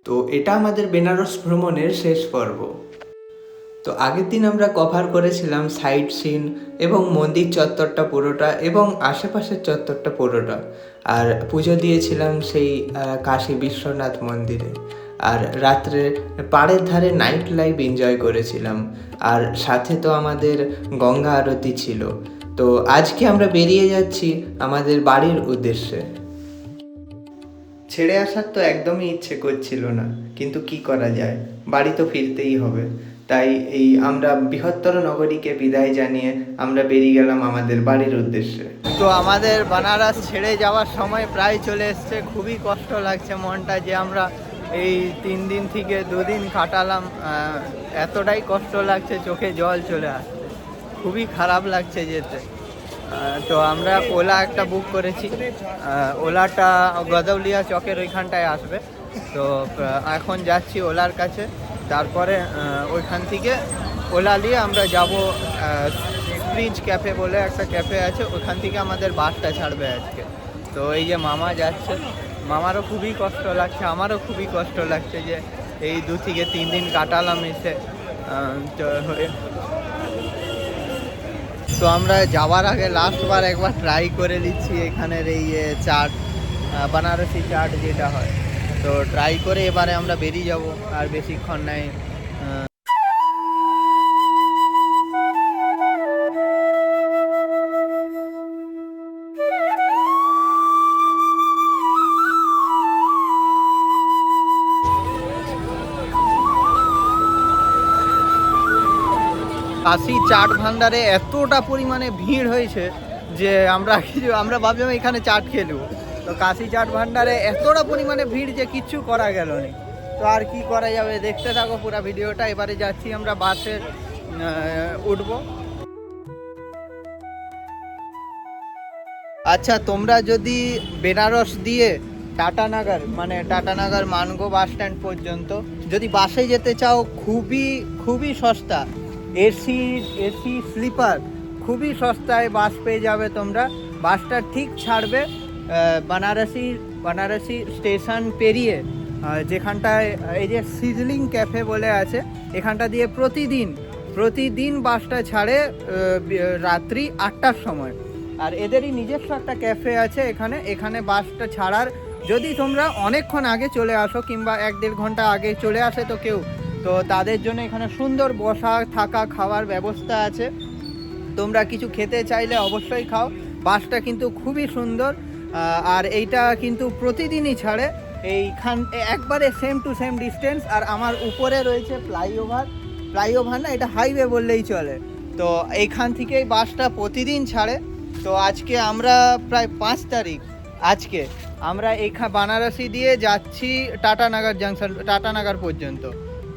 তো এটা আমাদের বেনারস ভ্রমণের শেষ পর্ব। তো আগের দিন আমরা কভার করেছিলাম সাইট সিন এবং মন্দির চত্বরটা পুরোটা এবং আশেপাশের চত্বরটা পুরোটা, আর পুজো দিয়েছিলাম সেই কাশী বিশ্বনাথ মন্দিরে। আর রাত্রে পাড়ের ধারে নাইট লাইফ এনজয় করেছিলাম, আর সাথে তো আমাদের গঙ্গা আরতি ছিল। তো আজকে আমরা বেরিয়ে যাচ্ছি আমাদের বাড়ির উদ্দেশ্যে। ছেড়ে আসার তো একদমই ইচ্ছে করছিল না, কিন্তু কি করা যায়, বাড়ি তো ফিরতেই হবে। তাই এই আমরা বৃহত্তর নগরীকে বিদায় জানিয়ে আমরা বেরিয়ে গেলাম আমাদের বাড়ির উদ্দেশ্যে। তো আমাদের বানারস ছেড়ে যাওয়ার সময় প্রায় চলে এসছে। খুবই কষ্ট লাগছে মনটা যে আমরা এই 3 দিন থেকে 2 দিন কাটালাম, এতটাই কষ্ট লাগছে, চোখে জল চলে আসছে, খুবই খারাপ লাগছে যেতে। তো আমরা ওলা একটা বুক করেছি, ওলাটা গদৌলিয়া চকের ওইখানটায় আসবে। তো এখন যাচ্ছি ওলার কাছে, তারপরে ওইখান থেকে ওলা নিয়ে আমরা যাব স্প্রিজ ক্যাফে বলে একটা ক্যাফে আছে, ওইখান থেকে আমাদের বাসটা ছাড়বে আজকে। তো এই যে মামা যাচ্ছে, মামারও খুবই কষ্ট লাগছে, আমারও খুবই কষ্ট লাগছে যে এই 2 থেকে 3 দিন কাটালাম এসে। তো আমরা যাওয়ার আগে লাস্টবার একবার ট্রাই করে নিচ্ছি এখানের এই চাট, বানারসি চাট যেটা হয়। তো ট্রাই করে এবারে আমরা বেরিয়ে যাব, আর বেশিক্ষণ নাই। কাশি চাট ভান্ডারে এতটা পরিমাণে ভিড় হয়েছে যে আমরা ভাবছিলাম এখানে চাট খেলবো। তো কাশি চাট ভান্ডারে এতটা পরিমাণে ভিড় যে কিচ্ছু করা গেল না। তো আর কি করা যাবে, দেখতে থাকো পুরো ভিডিওটা। এবারে যাচ্ছি আমরা বাসে উঠবো। আচ্ছা, তোমরা যদি বেনারস দিয়ে টাটানগর মানে টাটানগর মানগো বাস স্ট্যান্ড পর্যন্ত যদি বাসে যেতে চাও, খুবই খুবই সস্তা, এসি স্লিপার, খুবই সস্তায় বাস পেয়ে যাবে তোমরা। বাসটা ঠিক ছাড়বে বানারসি স্টেশন পেরিয়ে, যেখানটায় এই যে সিজলিং ক্যাফে বলে আছে, এখানটা দিয়ে প্রতিদিন বাসটা ছাড়ে রাত্রি 8টার সময়। আর এদেরই নিজস্ব একটা ক্যাফে আছে এখানে বাসটা ছাড়ার, যদি তোমরা অনেকক্ষণ আগে চলে আসো কিংবা 1-1.5 ঘন্টা আগে চলে আসে তো কেউ, তো তাদের জন্য এখানে সুন্দর বসা থাকা খাওয়ার ব্যবস্থা আছে। তোমরা কিছু খেতে চাইলে অবশ্যই খাও। বাসটা কিন্তু খুবই সুন্দর, আর এইটা কিন্তু প্রতিদিনই ছাড়ে এইখান একবারে সেম টু সেম ডিস্টেন্স। আর আমার উপরে রয়েছে ফ্লাইওভার না, এটা হাইওয়ে বললেই চলে। তো এইখান থেকেই বাসটা প্রতিদিন ছাড়ে। তো আজকে আমরা প্রায় 5 তারিখ, আজকে আমরা বানারসি দিয়ে যাচ্ছি টাটানগর পর্যন্ত।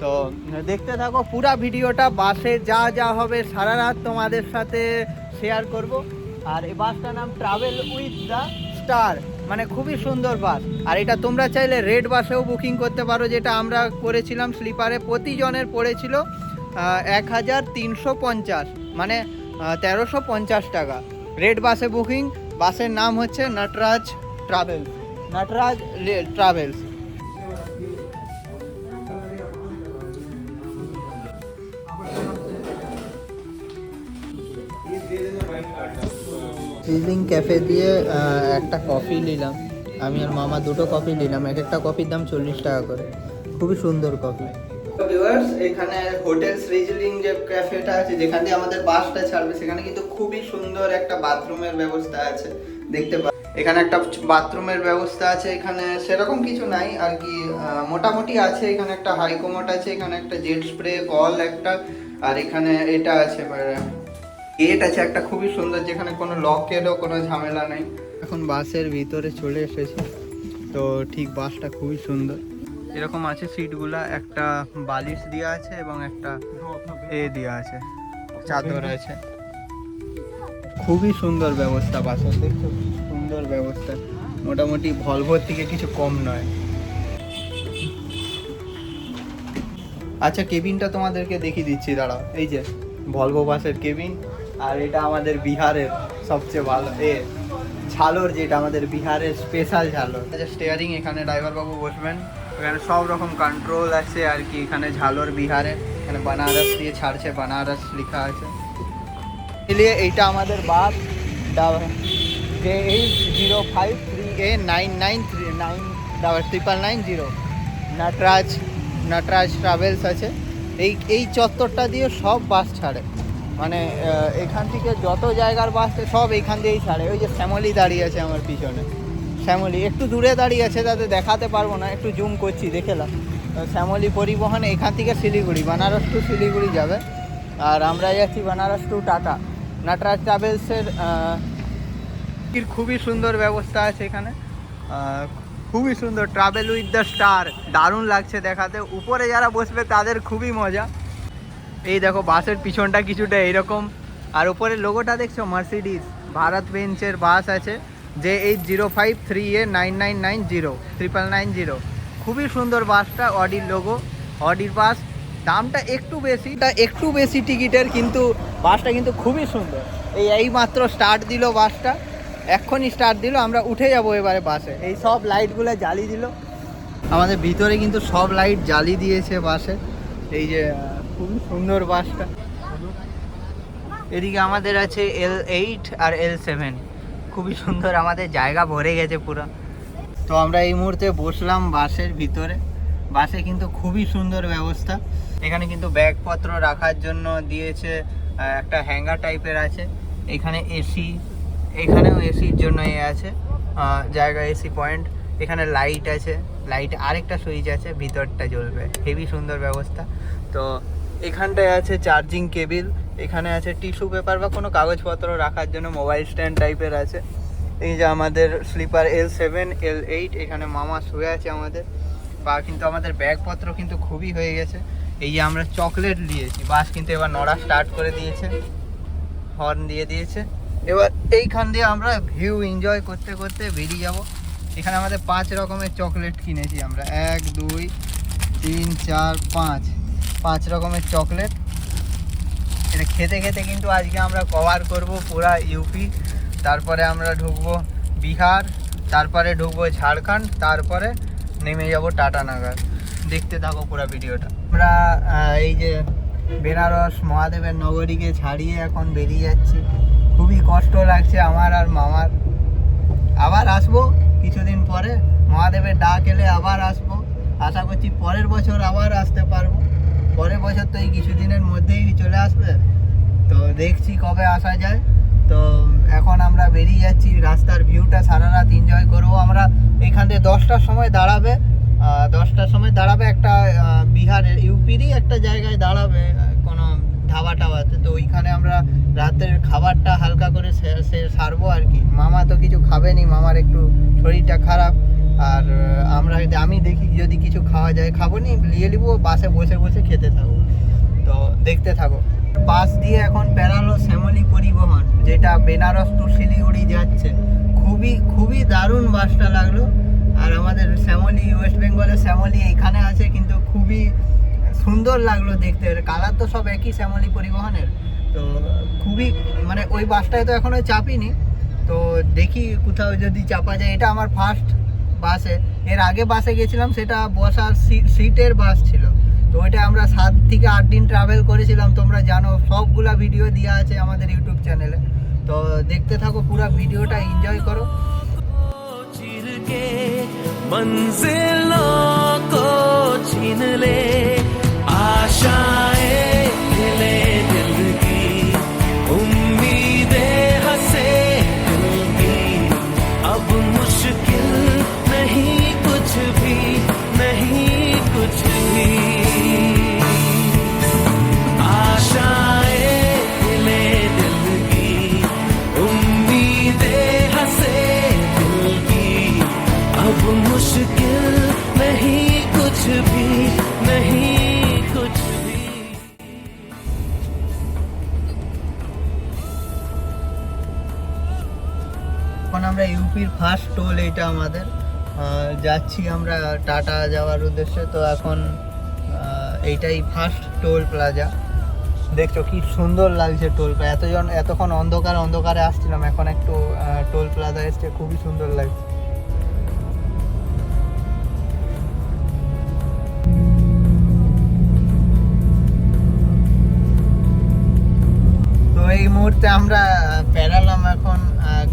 তো দেখতে থাকো পুরা ভিডিওটা। বাসে যা হবে সারা রাত তোমাদের সাথে শেয়ার করব। আর এই বাসটার নাম ট্রাভেল উইথ দ্য স্টার, মানে খুবই সুন্দর বাস। আর এটা তোমরা চাইলে রেড বাসেও বুকিং করতে পারো, যেটা আমরা করেছিলাম স্লিপারে। প্রতিজনের পড়েছিল 1350, মানে 1350 টাকা রেড বাসে বুকিং। বাসের নাম হচ্ছে নটরাজ ট্রাভেলস। সিজলিং ক্যাফে দিয়ে একটা কফি নিলাম, আমি আর মামা 2টো কফি নিলাম। এক একটা কফির দাম 40 টাকা করে, খুবই সুন্দর কফি। ভিউয়ার্স, এখানে হোটেল সিজলিং যে ক্যাফেটা আছে, যেখান দিয়ে আমাদের বাসটা ছাড়বে, সেখানে কিন্তু খুবই সুন্দর একটা বাথরুমের ব্যবস্থা আছে, দেখতে পাচ্ছেন। এখানে একটা বাথরুমের ব্যবস্থা আছে, এখানে সেরকম কিছু নাই আর কি, মোটামুটি আছে। এখানে একটা হাইকমোড আছে, এখানে একটা জেট স্প্রে কল একটা, আর এখানে এটা আছে গেট আছে একটা খুবই সুন্দর, যেখানে কোনো লকেরও কোনো ঝামেলা নেই। এখন বাসের ভিতরে চলে এসেছি। তো ঠিক বাসটা খুবই সুন্দর, এরকম আছে সিটগুলা, একটা বালিশ দেওয়া আছে এবং একটা দেওয়া আছে, চাদর আছে। খুবই সুন্দর ব্যবস্থা বাসের, দেখছো সুন্দর ব্যবস্থা, মোটামুটি ভলভোর থেকে কিছু কম নয়। আচ্ছা, কেবিনটা তোমাদেরকে দেখিয়ে দিচ্ছি, দাঁড়াও। এই যে ভলভো বাসের কেবিন, আর এটা আমাদের বিহারের সবচেয়ে ভালো ঝালর, যেটা আমাদের বিহারের স্পেশাল ঝালর। আচ্ছা, স্টিয়ারিং, এখানে ড্রাইভার বাবু বসবেন, এখানে সব রকম কন্ট্রোল আছে আর কি। এখানে ঝালর বিহারে, এখানে বানারস দিয়ে ছাড়ছে, বানারস লেখা আছে। এলিয়ে এইটা আমাদের বাস J8053A993990 নটরাজ ট্রাভেলস আছে। এই চত্বরটা দিয়ে সব বাস ছাড়ে, মানে এখান থেকে যত জায়গার বাস সব এইখান দিয়েই ছাড়ে। ওই যে শ্যামলী দাঁড়িয়ে আছে আমার পিছনে, শ্যামলী একটু দূরে দাঁড়িয়ে আছে, তাতে দেখাতে পারবো না, একটু জুম করছি দেখেলাম। শ্যামলী পরিবহন এখান থেকে শিলিগুড়ি, বানারস টু শিলিগুড়ি যাবে। আর আমরা যাচ্ছি বানারস টু টাটা। নটরাজ ট্রাভেলসের খুবই সুন্দর ব্যবস্থা আছে এখানে, খুবই সুন্দর। ট্রাভেল উইথ দ্য স্টার, দারুণ লাগছে দেখাতে। উপরে যারা বসবে তাদের খুবই মজা। এই দেখো বাসের পিছনটা কিছুটা এইরকম, আর উপরে লোগোটা দেখছো মার্সিডিজ ভারত বেঞ্চের বাস আছে, J8053A9990 খুবই সুন্দর বাসটা। অডির লোগো, অডির বাস। দামটা একটু বেশি টিকিটের, কিন্তু বাসটা কিন্তু খুবই সুন্দর। এই মাত্র স্টার্ট দিল বাসটা, এক্ষুনি স্টার্ট দিল। আমরা উঠে যাব এবারে বাসে। এই সব লাইটগুলো জ্বালিয়ে দিল আমাদের ভিতরে, কিন্তু সব লাইট জ্বালিয়ে দিয়েছে বাসে। এই যে খুবই সুন্দর বাসটা। এদিকে আমাদের আছে L8 আর L7, খুবই সুন্দর। আমাদের জায়গা ভরে গেছে পুরো। তো আমরা এই মুহূর্তে বসলাম বাসের ভিতরে। বাসে কিন্তু খুবই সুন্দর ব্যবস্থা। এখানে কিন্তু ব্যাগপত্র রাখার জন্য দিয়েছে, একটা হ্যাঙ্গার টাইপের আছে। এখানে এসি, এখানেও এসির জন্য আছে জায়গা, এসি পয়েন্ট। এখানে লাইট আছে, লাইট আরেকটা সুইচ আছে, ভিতরটা জ্বলবে। হেভি সুন্দর ব্যবস্থা। তো এখানটায় আছে চার্জিং কেবিল, এখানে আছে টিস্যু পেপার বা কোনো কাগজপত্র রাখার জন্য মোবাইল স্ট্যান্ড টাইপের আছে। এই যে আমাদের স্লিপার L7 L8, এখানে মামা শুয়ে আছে আমাদের। বা কিন্তু আমাদের ব্যাগপত্র কিন্তু খুবই হয়ে গেছে। এই যে আমরা চকলেট দিয়েছি, বাস কিন্তু এবার নড়া স্টার্ট করে দিয়েছে, হর্ন দিয়ে দিয়েছে। এবার এইখান দিয়ে আমরা ভিউ এনজয় করতে করতে বেরিয়ে যাব। এখানে আমাদের 5 রকমের চকলেট কিনেছি আমরা, 1 2 3 4 5 রকমের চকলেট। এটা খেতে খেতে কিন্তু আজকে আমরা কভার করব পুরা ইউপি। তারপরে আমরা ঢুকবো বিহার, তারপরে ঢুকবো ঝাড়খণ্ড, তারপরে নেমে যাব টাটানগর। দেখতে থাকো পুরো ভিডিওটা। আমরা এই যে বেনারস মহাদেবের নগরীকে ছাড়িয়ে এখন বেরিয়ে যাচ্ছি। খুবই কষ্ট লাগছে আমার আর মামার। আবার আসবো কিছুদিন পরে, মহাদেবের ডাক এলে আবার আসবো। আশা করছি পরের বছর আবার আসতে পারবো। পরের বছর তো এই কিছুদিনের মধ্যেই চলে আসবে, তো দেখছি কবে আসা যায়। তো এখন আমরা বেরিয়ে যাচ্ছি, রাস্তার ভিউটা সারা রাত এনজয় করবো আমরা। এখান থেকে 10টার সময় দাঁড়াবে, 10টার সময় দাঁড়াবে একটা বিহারের ইউপিরই একটা জায়গায় দাঁড়াবে, কোনো ধাবা টাবাতে। তো ওইখানে আমরা রাতের খাবারটা হালকা করে সারবো আর কি। মামা তো কিছু খাবেনি, মামার একটু শরীরটা খারাপ। আর আমি দেখি যদি কিছু খাওয়া যায়, খাবো নি, নিয়ে নিবো, বাসে বসে বসে খেতে থাকবো। তো দেখতে থাকো। বাস দিয়ে এখন বেরালো শ্যামলী পরিবহন, যেটা বেনারস টু শিলিগুড়ি যাচ্ছে। খুবই দারুণ বাসটা লাগলো। আর আমাদের শ্যামলী, ওয়েস্ট বেঙ্গলের শ্যামলী এইখানে আছে, কিন্তু খুবই সুন্দর লাগলো দেখতে। কালার তো সব একই শ্যামলী পরিবহনের। তো খুবই মানে ওই বাসটায় তো এখনো চাপিনি, তো দেখি কোথাও যদি চাপা যায়। এটা আমার ফার্স্ট বাসে, এর আগে বাসে গেছিলাম, সেটা বসার সিটের বাস ছিল। তো ওইটা আমরা 7 থেকে 8 দিন ট্রাভেল করেছিলাম, তোমরা জানো। সবগুলা ভিডিও দেওয়া আছে আমাদের ইউটিউব চ্যানেলে। তো দেখতে থাকো পুরো ভিডিওটা, এনজয় করো। मंजिलों को छीन ले आशाएं हिले दिल की, उम्मीदें हंसे दिल की। अब मुश्किल नहीं कुछ भी, नहीं कुछ भी। आशाएं हिले दिल की, उम्मीदें हंसे दिल की। अब मुश्किल नहीं कुछ भी, नहीं कुछ भी। এখন আমরা ইউপির ফার্স্ট টোল, এটা আমাদের। যাচ্ছি আমরা টাটা যাওয়ার উদ্দেশ্যে। তো এখন এইটাই ফার্স্ট টোল প্লাজা। দেখছো কি সুন্দর লাগছে টোল প্লাজা। এতক্ষণ অন্ধকারে আসছিলাম, এখন একটু টোল প্লাজা এসছে, খুবই সুন্দর লাগছে। এই মুহূর্তে আমরা পেরালাম এখন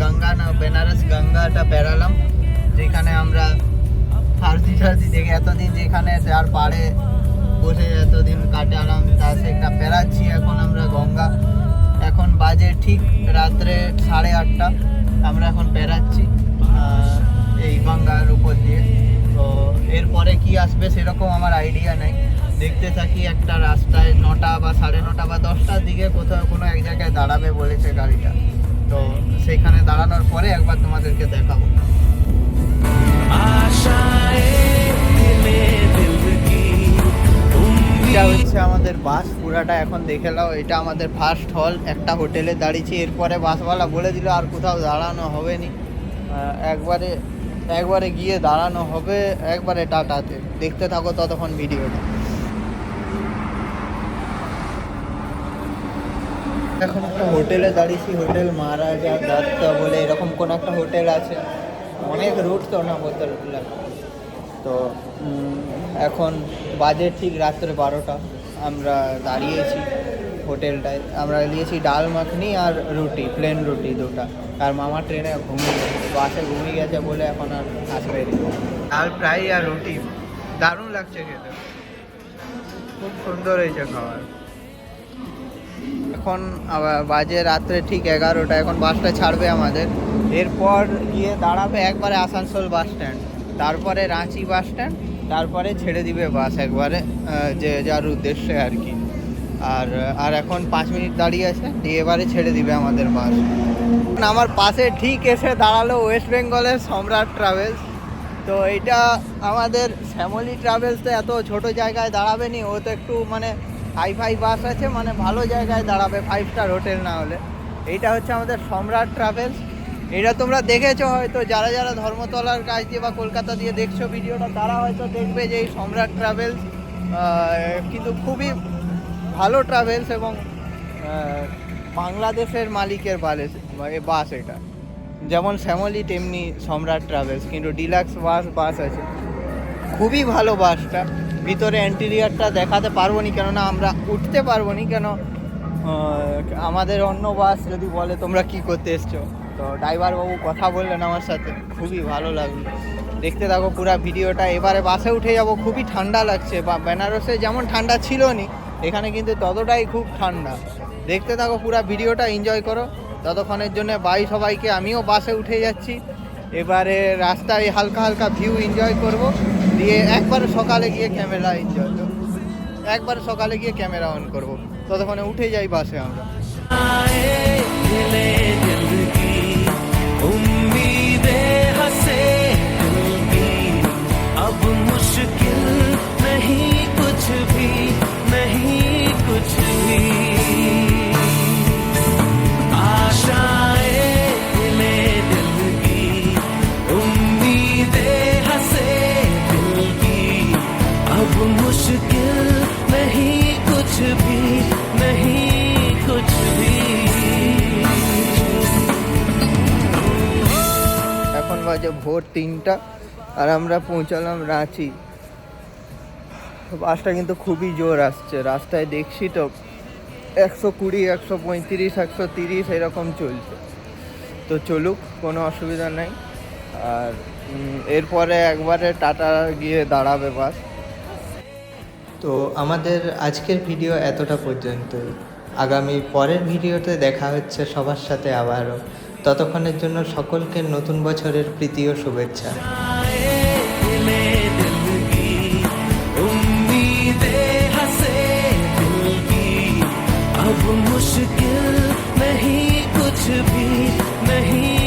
গঙ্গা না বেনারস গঙ্গাটা পেরালাম, যেখানে আমরা ফার্সি টার্সি দেখে এতদিন যেখানে যার পাড়ে বসে এতদিন কাটালাম তা সেটা পেরাচ্ছি এখন আমরা গঙ্গা। এখন বাজে ঠিক রাত্রে 8:30, আমরা এখন পেরাচ্ছি এই গঙ্গার উপর দিয়ে। তো এরপরে কি আসবে সেরকম আমার আইডিয়া নেই, দেখতে থাকি। একটা রাস্তায় 9টা বা 9:30 বা 10টার দিকে কোথাও কোনো এক জায়গায় দাঁড়াবে বলেছে গাড়িটা, তো সেখানে দাঁড়ানোর পরে একবার তোমাদেরকে দেখাবো। এটা হচ্ছে আমাদের বাস পুরাটা, এখন দেখে নাও। এটা আমাদের ফার্স্ট হল, একটা হোটেলে দাঁড়িয়েছি। এরপরে বাসওয়ালা বলে দিল আর কোথাও দাঁড়ানো হবে নি, একবারে গিয়ে দাঁড়ানো হবে একবারে টাটাতে। দেখতে থাকো ততক্ষণ ভিডিওটা। এখন একটা হোটেলে দাঁড়িয়েছি, হোটেল মহারাজা দত্ত বলে এরকম কোনো একটা হোটেল আছে, অনেক রুট তো না বলতে লাগে। তো এখন বাজে ঠিক রাত্রে 12টা, আমরা দাঁড়িয়েছি হোটেলটায়। আমরা নিয়েছি ডাল মাখনি আর রুটি, প্লেন রুটি 2টা। আর মামা ট্রেনে ঘুমিয়ে গেছে, বাসে ঘুমিয়ে গেছে বলে এখন আর আসবে। ডাল ফ্রাই আর রুটি দারুণ লাগছে খেতে, খুব সুন্দর হয়েছে খাবার। এখন বাজে রাত্রে ঠিক 11টা, এখন বাসটা ছাড়বে আমাদের। এরপর গিয়ে দাঁড়াবে একবারে আসানসোল বাস স্ট্যান্ড, তারপরে রাঁচি বাস স্ট্যান্ড, তারপরে ছেড়ে দিবে বাস একবারে যে যার উদ্দেশ্যে আর কি। আর এখন 5 মিনিট দাঁড়িয়ে আছে, দিয়ে এবারে ছেড়ে দিবে আমাদের বাস। আমার পাশে ঠিক এসে দাঁড়ালো ওয়েস্ট বেঙ্গলের সম্রাট ট্রাভেলস। তো এইটা আমাদের শ্যামলী ট্রাভেলস তো এত ছোট জায়গায় দাঁড়াবে নি, ও তো একটু মানে হাই বাস আছে, মানে ভালো জায়গায় দাঁড়াবে, 5 স্টার হোটেল না হলে। এইটা হচ্ছে আমাদের সম্রাট ট্রাভেলস। এটা তোমরা দেখেছো হয়তো, যারা যারা ধর্মতলার কাছ দিয়ে বা কলকাতা দিয়ে দেখছো ভিডিওটা, তারা হয়তো দেখবে যে এই সম্রাট ট্রাভেলস কিন্তু খুবই ভালো ট্রাভেলস, এবং বাংলাদেশের মালিকের বাস এটা। যেমন শ্যামলী তেমনি সম্রাট ট্রাভেলস, কিন্তু ডিলাক্স বাস আছে। খুবই ভালো বাসটা। ভিতরে ইন্টেরিয়রটা দেখাতে পারবো নি, কেননা আমরা উঠতে পারবো নি, কেন আমাদের অন্য বাস যদি বলে তোমরা কি করতে এসছো। তো ড্রাইভার বাবু কথা বললেন আমার সাথে, খুবই ভালো লাগলো। দেখতে থাকো পুরো ভিডিওটা। এবারে বাসে উঠে যাব, খুবই ঠান্ডা লাগছে, বা বেনারসে যেমন ঠান্ডা ছিল নি এখানে কিন্তু ততটাই খুব ঠান্ডা। দেখতে থাকো পুরো ভিডিওটা, এনজয় করো। ততক্ষণের জন্য বাই সবাইকে। আমিও বাসে উঠে যাচ্ছি, এবারে রাস্তায় হালকা হালকা ভিউ এনজয় করব, দিয়ে একবার সকালে গিয়ে ক্যামেরা অন করব। ততক্ষণে উঠে যাই বাসে আমরা। अब मुश्किल नहीं कुछ भी, नहीं कुछ भी। आशाएं मिले दिल की, उम्मीदें हंसे दिल की। अब मुश्किल नहीं कुछ भी, नहीं कुछ भी। এখন বাজে ভোর 3টা, আর আমরা পৌঁছালাম রাঁচি। বাসটা কিন্তু খুবই জোর আসছে, রাস্তায় দেখছি তো 120, 135, 130 এরকম চলছে। তো চলুক, কোনো অসুবিধা নেই। আর এরপরে একবারে টাটা গিয়ে দাঁড়াবে বাস। তো আমাদের আজকের ভিডিও এতটা পর্যন্তই। আগামী পরের ভিডিওতে দেখা হচ্ছে সবার সাথে আবারও। ততক্ষণের জন্য সকলকে নতুন বছরের প্রীতি ও শুভেচ্ছা। अब मुश्किल नहीं कुछ भी, नहीं